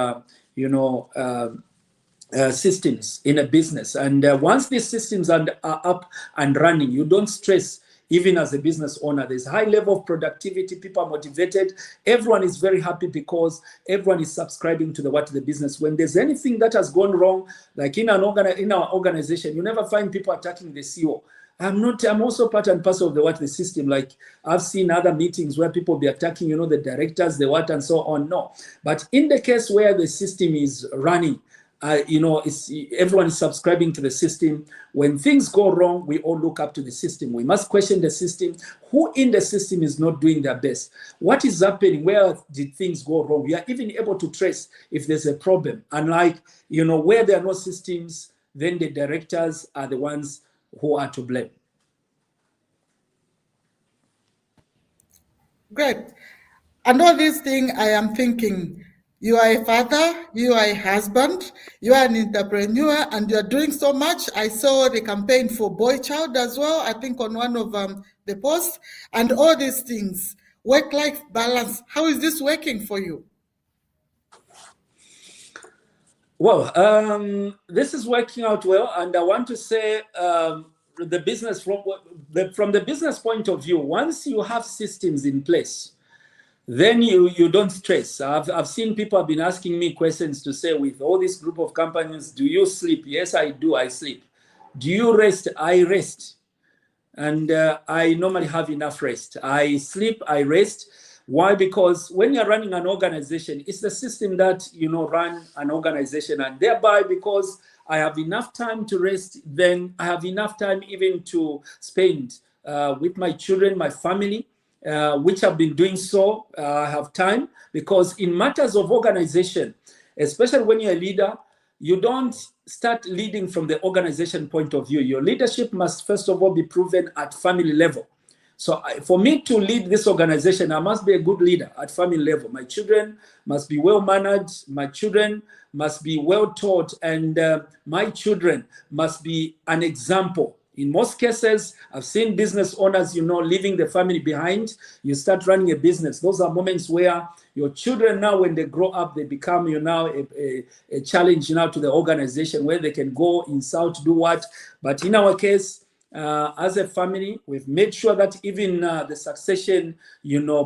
systems in a business. And once these systems are up and running, you don't stress, even as a business owner. There's high level of productivity, people are motivated, everyone is very happy because everyone is subscribing to the business. When there's anything that has gone wrong, like in our organization, you never find people attacking the CEO. I'm also part and parcel of the system. Like I've seen other meetings where people be attacking, the directors, the and so on. No, but in the case where the system is running, everyone is subscribing to the system. When things go wrong, we all look up to the system. We must question the system. Who in the system is not doing their best? What is happening? Where did things go wrong? We are even able to trace if there's a problem. Unlike, where there are no systems, then the directors are the ones who are to blame. Great. And all these things, I am thinking, you are a father, you are a husband, you are an entrepreneur, and you are doing so much. I saw the campaign for Boy Child as well, I think on one of the posts, and all these things. Work-life balance, how is this working for you? Well, this is working out well, and I want to say the business from the business point of view, once you have systems in place, then you don't stress. I've seen people have been asking me questions to say, with all this group of companies, do you sleep? Yes, I do. I sleep. Do you rest? I rest. And I normally have enough rest. I sleep, I rest. Why? Because when you're running an organization, it's the system that, run an organization. And thereby, because I have enough time to rest, then I have enough time even to spend with my children, my family, which I've been doing so. I have time, because in matters of organization, especially when you're a leader, you don't start leading from the organization point of view. Your leadership must first of all be proven at family level. So for me to lead this organization, I must be a good leader at family level. My children must be well managed. My children must be well taught, and my children must be an example. In most cases, I've seen business owners, leaving the family behind. You start running a business. Those are moments where your children now, when they grow up, they become, a challenge now to the organization, where they can go insult, do what. But in our case, as a family, we've made sure that even the succession,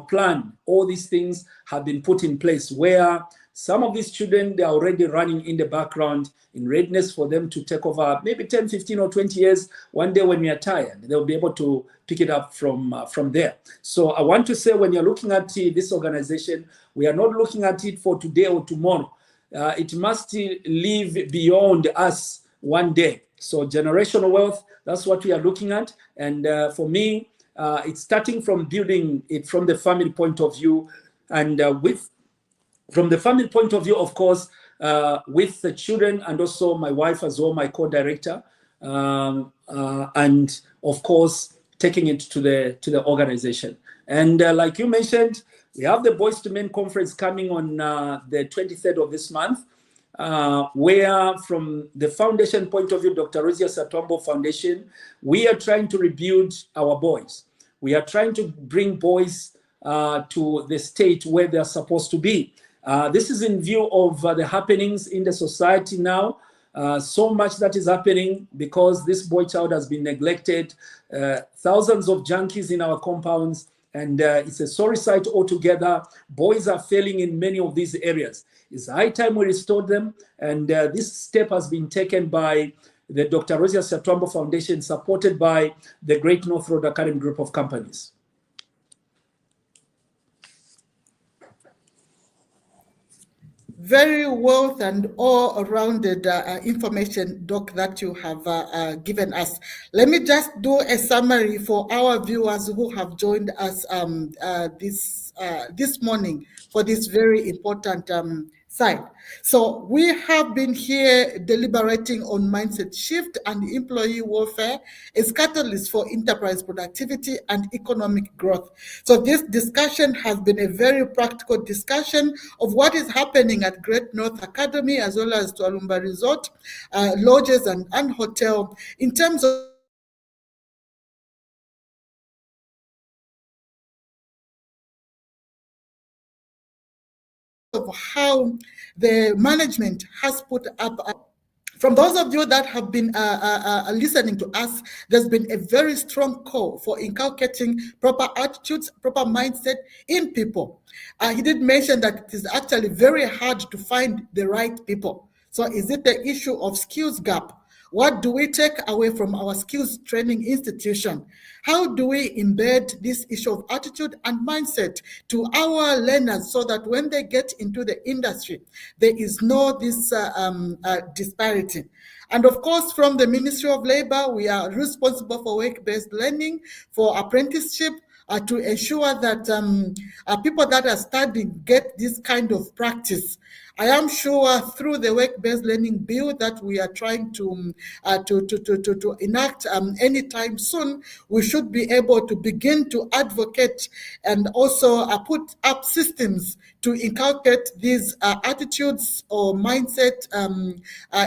plan, all these things have been put in place, where some of these children, they're already running in the background in readiness for them to take over maybe 10, 15, or 20 years. One day when we are tired, they'll be able to pick it up from there. So I want to say, when you're looking at this organization, we are not looking at it for today or tomorrow. It must live beyond us one day. So generational wealth, that's what we are looking at. And for me, it's starting from building it from the family point of view, and from the family point of view, of course, with the children, and also my wife as well, my co-director, and of course, taking it to the organization. And like you mentioned, we have the Boys to Men conference coming on the 23rd of this month, where from the foundation point of view, Dr. Rozious Siatwambo Foundation, we are trying to rebuild our boys. We are trying to bring boys to the state where they're supposed to be. This is in view of the happenings in the society now. So much that is happening because this boy child has been neglected. Thousands of junkies in our compounds, and it's a sorry sight altogether. Boys are failing in many of these areas. It's high time we restore them, and this step has been taken by the Dr. Rozious Siatwambo Foundation, supported by the Great North Road Academy group of companies. Very wealth and all-rounded information, Doc, that you have given us. Let me just do a summary for our viewers who have joined us this morning for this very important side. So we have been here deliberating on mindset shift and employee warfare as catalyst for enterprise productivity and economic growth. So this discussion has been a very practical discussion of what is happening at Great North Academy, as well as Twalumba Resort, lodges and hotel, in terms of how the management has put up. From those of you that have been listening to us, there's been a very strong call for inculcating proper attitudes, proper mindset in people. He did mention that it is actually very hard to find the right people. So is it the issue of skills gap, What do we take away from our skills training institution? How do we embed this issue of attitude and mindset to our learners so that when they get into the industry, there is no this disparity? And of course, from the Ministry of Labor, we are responsible for work-based learning, for apprenticeship, to ensure that people that are studying get this kind of practice. I am sure through the work-based learning bill that we are trying to enact anytime soon, we should be able to begin to advocate and also put up systems to inculcate these attitudes or mindset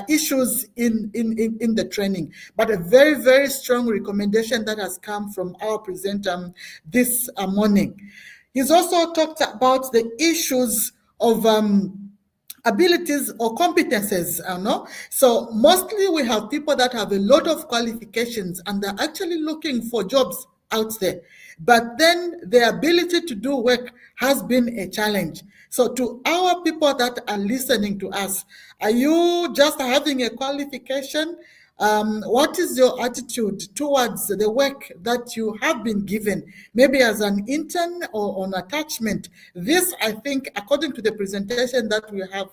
issues in the training. But a very, very strong recommendation that has come from our presenter this morning. He's also talked about the issues of abilities or competences, no? So mostly we have people that have a lot of qualifications and they're actually looking for jobs out there. But then the ability to do work has been a challenge. So to our people that are listening to us, are you just having a qualification? What is your attitude towards the work that you have been given, maybe as an intern or on attachment? This, I think, according to the presentation that we have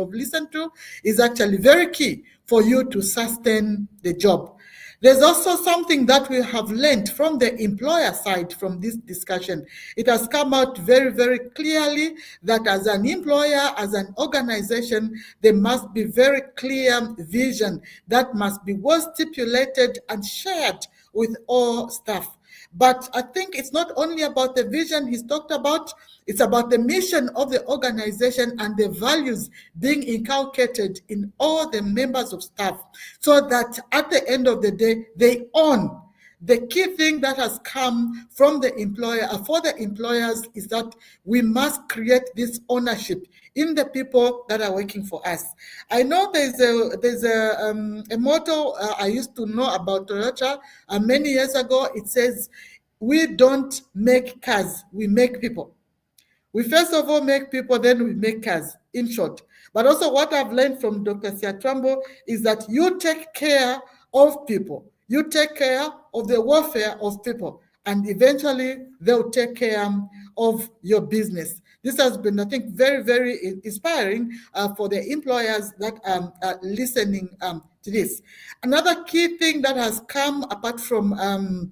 listened to, is actually very key for you to sustain the job. There's also something that we have learned from the employer side from this discussion. It has come out very, very clearly that as an employer, as an organization, there must be very clear vision that must be well stipulated and shared with all staff. But I think it's not only about the vision he's talked about, it's about the mission of the organization and the values being inculcated in all the members of staff so that at the end of the day, they own. The key thing that has come from the employer, for the employers, is that we must create this ownership in the people that are working for us. I know there's a motto I used to know about Toyota many years ago. It says, we don't make cars, we make people. We first of all make people, then we make cars, in short. But also what I've learned from Dr. Siatwambo is that you take care of people. You take care of the welfare of people, and eventually they'll take care of your business. This has been, I think, very, very inspiring for the employers that are listening to this. Another key thing that has come apart from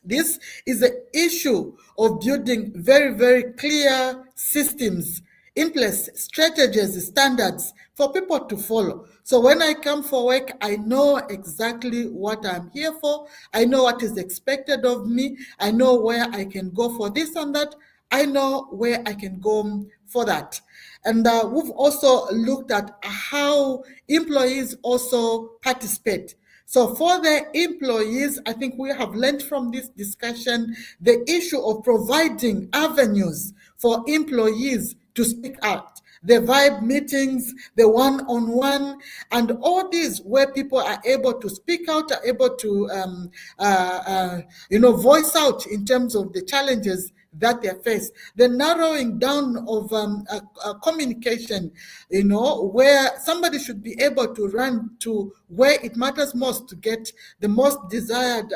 this is the issue of building very, very clear systems in place, strategies, standards for people to follow. So when I come for work, I know exactly what I'm here for. I know what is expected of me. I know where I can go for this and that. I know where I can go for that. And we've also looked at how employees also participate. So for the employees, I think we have learned from this discussion the issue of providing avenues for employees to speak out. The vibe meetings, the one-on-one, and all these where people are able to speak out, are able to voice out in terms of the challenges that they face. The narrowing down of communication, where somebody should be able to run to where it matters most to get the most desired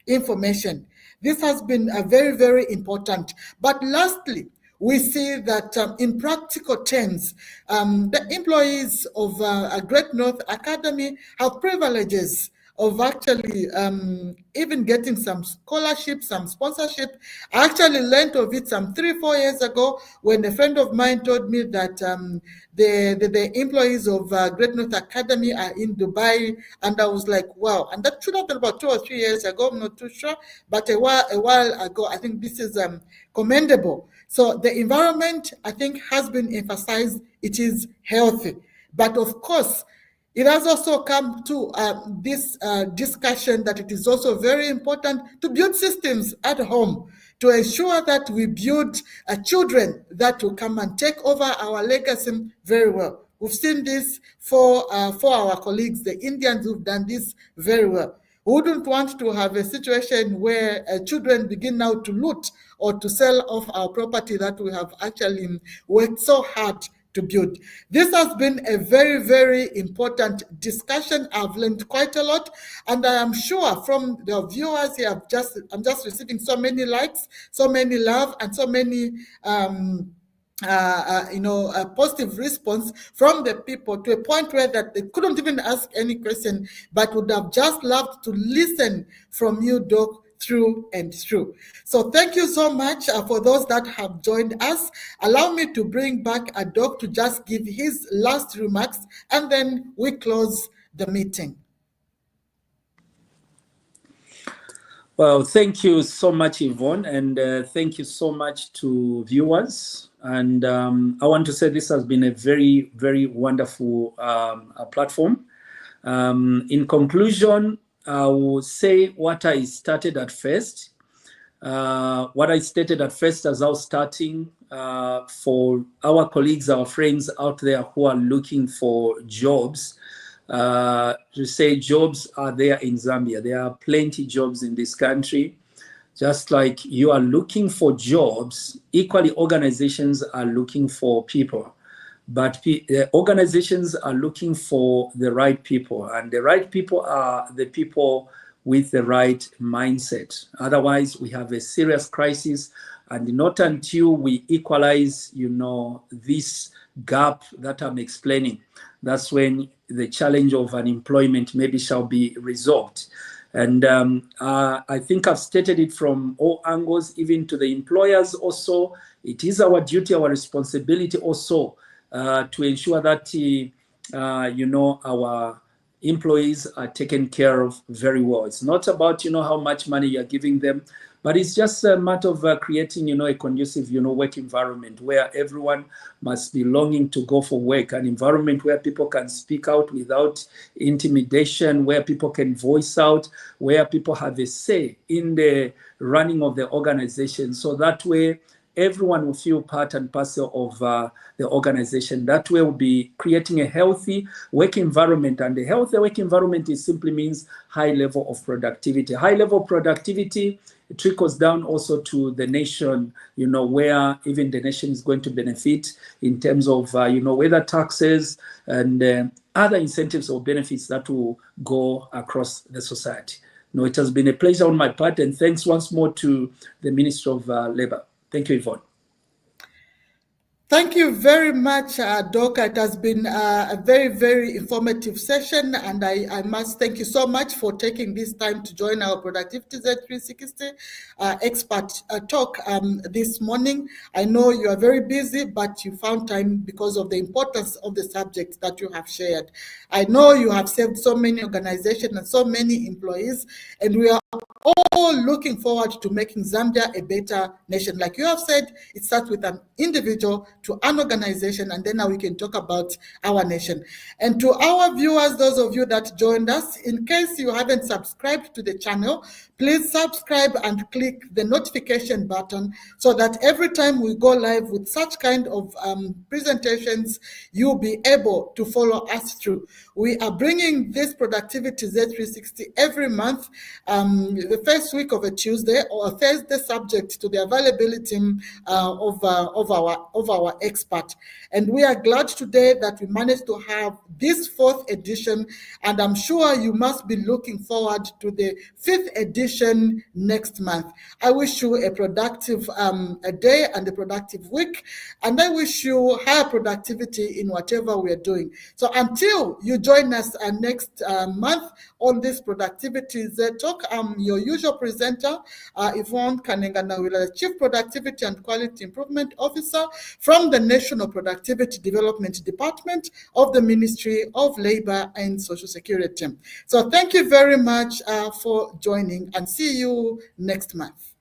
information. This has been very, very important. But lastly, we see that in practical terms, the employees of Great North Academy have privileges of actually even getting some scholarship, some sponsorship. I actually learned of it some 3-4 years ago when a friend of mine told me that the employees of Great North Academy are in Dubai, and I was like, wow. And that should have been about 2 or 3 years ago, I'm not too sure, but a while ago. I think this is commendable. So the environment, I think, has been emphasized. It is healthy. But of course, it has also come to this discussion that it is also very important to build systems at home to ensure that we build children that will come and take over our legacy very well. We've seen this for our colleagues, the Indians, who've done this very well. We wouldn't want to have a situation where children begin now to loot or to sell off our property that we have actually worked so hard to build. This has been a very, very important discussion. I've learned quite a lot, and I am sure from the viewers here, I'm just receiving so many likes, so many love, and so many positive response from the people, to a point where that they couldn't even ask any question, but would have just loved to listen from you, Doc, through and through. So thank you so much for those that have joined us. Allow me to bring back a Doc to just give his last remarks, and then we close the meeting. Well, thank you so much, Yvonne, and thank you so much to viewers. And I want to say this has been a very, very wonderful platform. In conclusion, I will say what I started at first. What I stated at first as I was starting, for our colleagues, our friends out there who are looking for jobs, to say jobs are there in Zambia. There are plenty of jobs in this country. Just like you are looking for jobs, equally organizations are looking for people. But organizations are looking for the right people, and the right people are the people with the right mindset. Otherwise, we have a serious crisis, and not until we equalize, this gap that I'm explaining, that's when the challenge of unemployment maybe shall be resolved. And I think I've stated it from all angles, even to the employers also. It is our duty, our responsibility also, to ensure that, our employees are taken care of very well. It's not about, how much money you're giving them, but it's just a matter of creating, a conducive, work environment where everyone must be longing to go for work, an environment where people can speak out without intimidation, where people can voice out, where people have a say in the running of the organization. So that way, everyone will feel part and parcel of the organization. That way we'll be creating a healthy work environment. And the healthy work environment simply means high level of productivity. High level of productivity, it trickles down also to the nation, where even the nation is going to benefit in terms of, whether taxes and other incentives or benefits that will go across the society. It has been a pleasure on my part, and thanks once more to the Ministry of Labor. Thank you, Yvonne. Thank you very much, Doc. It has been a very, very informative session, and I must thank you so much for taking this time to join our ProductivityZed360 Expert Talk this morning. I know you are very busy, but you found time because of the importance of the subject that you have shared. I know you have saved so many organizations and so many employees, and we are all looking forward to making Zambia a better nation. Like you have said, it starts with an individual to an organization, and then now we can talk about our nation. And to our viewers, those of you that joined us, in case you haven't subscribed to the channel, please subscribe and click the notification button so that every time we go live with such kind of presentations, you'll be able to follow us through. We are bringing this Productivity Z360 every month, the first week of a Tuesday or a Thursday, subject to the availability of our expert. And we are glad today that we managed to have this 4th edition, and I'm sure you must be looking forward to the 5th edition next month. I wish you a productive a day and a productive week, and I wish you higher productivity in whatever we are doing. So until you join us next month on this Productivity Z Talk, I'm your usual presenter, Yvonne Kanenganawila, Chief Productivity and Quality Improvement Officer from the National Productivity Development Department of the Ministry of Labor and Social Security. So thank you very much for joining, and see you next month.